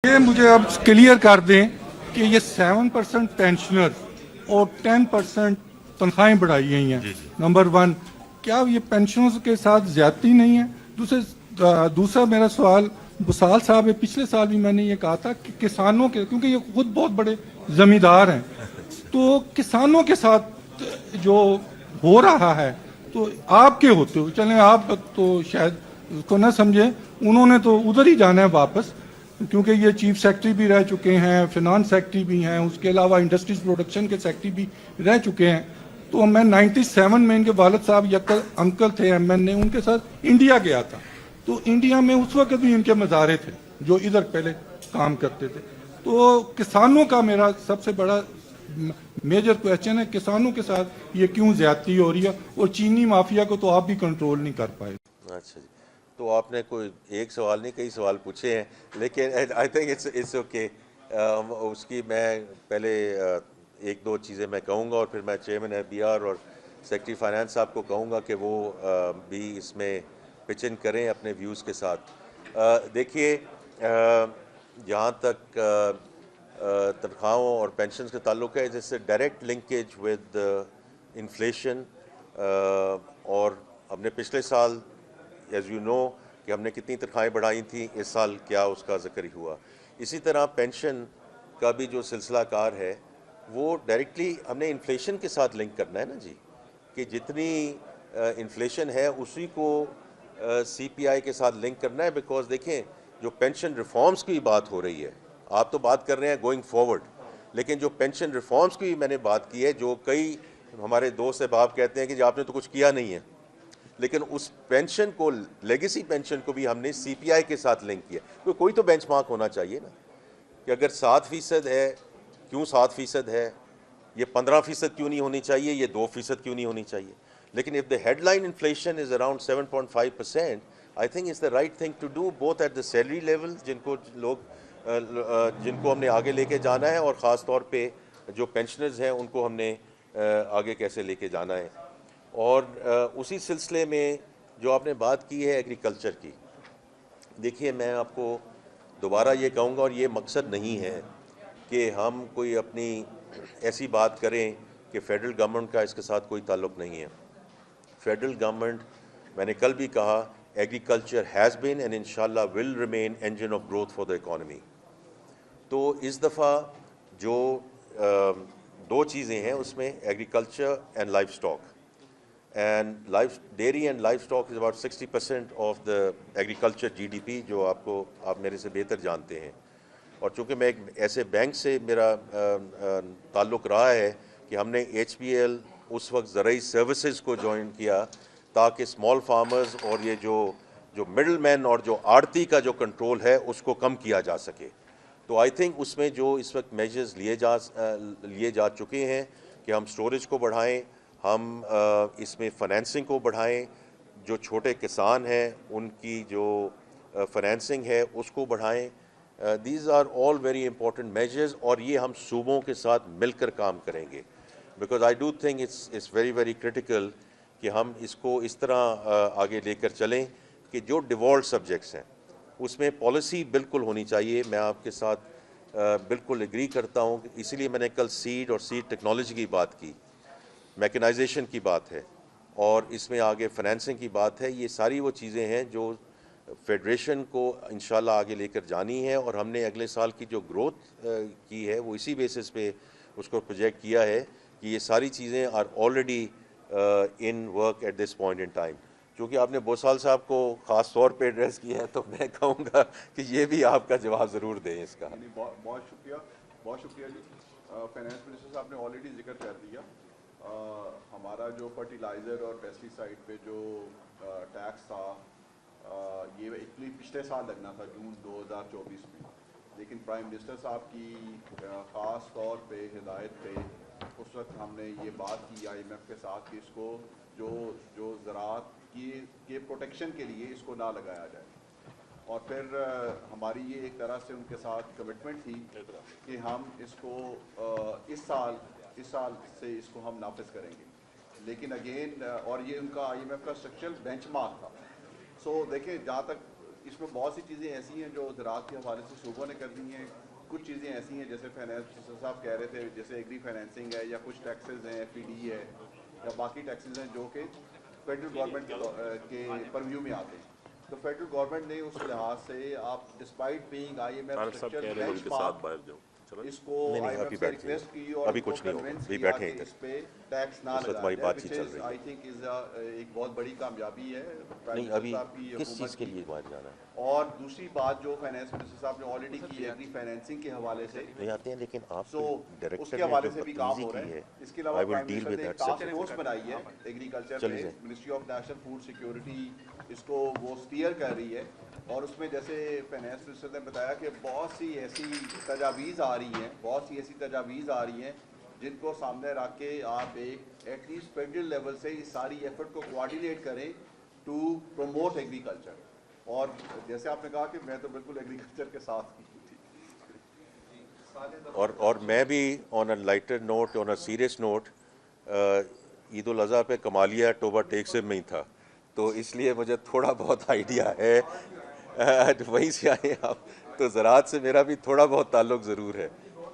ये मुझे अब क्लियर कर दें कि ये 7% पेंशनर और 10% तनख्वाहें बढ़ाई गई हैं। नंबर वन, क्या ये पेंशनर्स के साथ ज्यादती नहीं है? दूसरा मेरा सवाल, बुसाल साहब, पिछले साल भी मैंने ये कहा था कि किसानों के, क्योंकि ये खुद बहुत बड़े जमींदार हैं, तो किसानों के साथ जो हो रहा है, तो आपके होते हो, चलें आप तो शायद उसको ना समझे, उन्होंने तो उधर ही जाना है वापस, क्योंकि ये चीफ सेक्रेटरी भी रह चुके हैं, फिनांस सेक्रेटरी भी हैं, उसके अलावा इंडस्ट्रीज प्रोडक्शन के सेक्रेटरी भी रह चुके हैं। तो मैं 97 में इनके वालिद साहब यक्ल अंकल थे MN, उनके साथ इंडिया गया था। तो इंडिया में उस वक्त भी इनके मज़ारे थे जो इधर पहले काम करते थे। तो किसानों का मेरा सबसे बड़ा मेजर क्वेश्चन है, किसानों के साथ ये क्यों ज्यादती हो रही है? और चीनी माफिया को तो आप भी कंट्रोल नहीं कर पाए। अच्छा जी, तो आपने कोई एक सवाल नहीं कई सवाल पूछे हैं, लेकिन आई थिंक इट्स ओके। उसकी मैं पहले एक दो चीज़ें मैं कहूँगा और फिर मैं चेयरमैन FBR और सेक्रेटरी फाइनेंस साहब को कहूँगा कि वो भी इसमें पिच इन करें अपने व्यूज़ के साथ। देखिए, जहाँ तक तनख्वाहों और पेंशन का ताल्लुक है, जैसे डायरेक्ट लिंकेज विद इन्फ्लेशन, और हमने पिछले साल एज़ यू नो कि हमने कितनी तनख्वाहें बढ़ाई थी, इस साल क्या उसका जिक्र ही हुआ। इसी तरह पेंशन का भी जो सिलसिला कार है वो डायरेक्टली हमने इन्फ्लेशन के साथ लिंक करना है ना जी, कि जितनी इन्फ्लेशन है उसी को CPI के साथ लिंक करना है। बिकॉज देखें, जो पेंशन रिफॉर्म्स की बात हो रही है, आप तो बात कर रहे हैं गोइंग फॉरवर्ड, लेकिन जो पेंशन रिफॉर्म्स की मैंने बात की है, जो कई हमारे दोस्त अहबाब कहते हैं कि आपने तो कुछ किया नहीं है, लेकिन उस पेंशन को, लेगेसी पेंशन को भी हमने CPI के साथ लिंक किया। तो कोई तो बेंचमार्क होना चाहिए ना, कि अगर 7% है, क्यों 7% है, ये 15% क्यों नहीं होनी चाहिए, ये 2% क्यों नहीं होनी चाहिए। लेकिन if the headline inflation is around 7.5%, I think is the right thing to do, both at the salary level, जिनको हमने आगे लेके जाना है, और ख़ास तौर पे जो पेंशनर्स हैं उनको हमने आगे कैसे लेके जाना है। और उसी सिलसिले में जो आपने बात की है एग्रीकल्चर की, देखिए मैं आपको दोबारा ये कहूँगा, और ये मकसद नहीं है कि हम कोई अपनी ऐसी बात करें कि फेडरल गवर्नमेंट का इसके साथ कोई ताल्लुक़ नहीं है। फेडरल गवर्नमेंट, मैंने कल भी कहा, एग्रीकल्चर हैज़ बीन एंड इंशाल्लाह will remain engine of growth for the economy. तो इस दफ़ा जो दो चीज़ें हैं उसमें, agriculture and life stock, and dairy and livestock is about 60% of the agriculture GDP, जो आप मेरे से बेहतर जानते हैं। और चूँकि मैं एक ऐसे बैंक से मेरा ताल्लुक़ रहा है कि हमने HPL उस वक्त ज़राई सर्विसेज को ज्वाइन किया ताकि स्मॉल फार्मर्स और ये जो मिडल मैन और जो आड़ती का जो कंट्रोल है उसको कम किया जा सके। तो आई थिंक उसमें जो इस वक्त मेजर्स लिए जा चुके हैं कि हम स्टोरेज को बढ़ाएं, हम इसमें फाइनेंसिंग को बढ़ाएं, जो छोटे किसान हैं उनकी जो फाइनेंसिंग है उसको बढ़ाएं। These are all very important measures, और ये हम सूबों के साथ मिलकर काम करेंगे। Because I do think it's very very critical कि हम इसको इस तरह आगे लेकर चलें कि जो डिवॉल्व सब्जेक्ट्स हैं उसमें पॉलिसी बिल्कुल होनी चाहिए। मैं आपके साथ बिल्कुल एग्री करता हूँ, इसीलिए मैंने कल सीड और सीड टेक्नोलॉजी की बात की, मैकेनाइजेशन की बात है, और इसमें आगे फाइनेंसिंग की बात है। ये सारी वो चीज़ें हैं जो फेडरेशन को इंशाल्लाह आगे लेकर जानी है, और हमने अगले साल की जो ग्रोथ की है वो इसी बेसिस पे उसको प्रोजेक्ट किया है कि ये सारी चीज़ें are already in work at this point in time. क्योंकि आपने बोसाल साहब को ख़ास तौर पे एड्रेस किया है, तो मैं कहूँगा कि ये भी आपका जवाब ज़रूर दें इसका। बहुत शुक्रिया जी। फाइनेंस मिनिस्टर साहब ने ऑलरेडी जिक्र कर दिया। हमारा जो फर्टिलाइज़र और पेस्टिसाइड पे जो टैक्स था, ये एक्चुअली पिछले साल लगना था जून 2024 में, लेकिन प्राइम मिनिस्टर साहब की ख़ास तौर पे हिदायत पे उस वक्त हमने ये बात की IMF के साथ कि इसको जो ज़राअत के प्रोटेक्शन के लिए इसको ना लगाया जाए। और फिर हमारी ये एक तरह से उनके साथ कमिटमेंट थी कि हम इसको इस साल से इसको हम नाफिज करेंगे। लेकिन अगेन, और ये उनका IMF का स्ट्रक्चरल बेंचमार्क था। सो देखिए, जहाँ तक इसमें बहुत सी चीज़ें ऐसी हैं जो ज़राअत के हवाले से सूबों ने कर दी हैं, कुछ चीज़ें ऐसी हैं जैसे फाइनेंस साहब कह रहे थे, जैसे एग्री फाइनेंसिंग है या कुछ टैक्सेस हैं, FED है या बाकी टैक्सेस हैं जो कि फेडरल गवर्नमेंट के परव्यू में आते हैं। तो फेडरल गवर्नमेंट ने उस लिहाज से आप despite being IMF structure benchmark इसको नहीं, IMF अभी से बैठ रिक्वेस्ट जाइए। की और अभी इनको कुछ नहीं होगा, convince अभी किया बैठे कि हैं इस पे टैक्स ना उस वक्त लगाया हमारी जाए, बातचीत which चल is, रही है। I think is एक बहुत बड़ी कामयाबी है प्राइम नहीं, मिनिस्टर अभी साहब की किस हुकूमत चीज़ के की। लिए बाहर जाना है और दूसरी बात जो फाइनेंस मिनिस्टर साहब ने ऑलरेडी की है एग्री फाइनेंसिंग के हवाले से, नहीं आते हैं, लेकिन आप सो डायरेक्टर उसके ने हवाले जो से भी काम बदतमीजी हो रहा की है। है, इसके अलावा I will prime deal minister with ने एक दैट टास्क सेपरेटली। फोर्स बनाई है एग्रीकल्चर चलिए पे, sir. Ministry of national food security इसको वो स्टीयर कर रही है। और उसमें जैसे फाइनेंस मिनिस्टर ने बताया कि बहुत सी ऐसी तजावीज़ आ रही हैं, बहुत सी ऐसी तजावीज़ आ रही हैं जिनको सामने रख के आप एक एटलीस्ट फेडरल लेवल से इस सारी एफर्ट को कोऑर्डिनेट करें टू प्रमोट एग्रीकल्चर। और जैसे आपने कहा कि मैं तो बिल्कुल एग्रीकल्चर के साथ हूँ। और मैं भी on a lighter note, on a serious note, Eid ul Azha पे कमालिया टोबा टेक्सिम में ही था, तो इसलिए मुझे थोड़ा बहुत आइडिया है। वहीं से आए आप, तो ज़राअत से मेरा भी थोड़ा बहुत ताल्लुक़ ज़रूर है।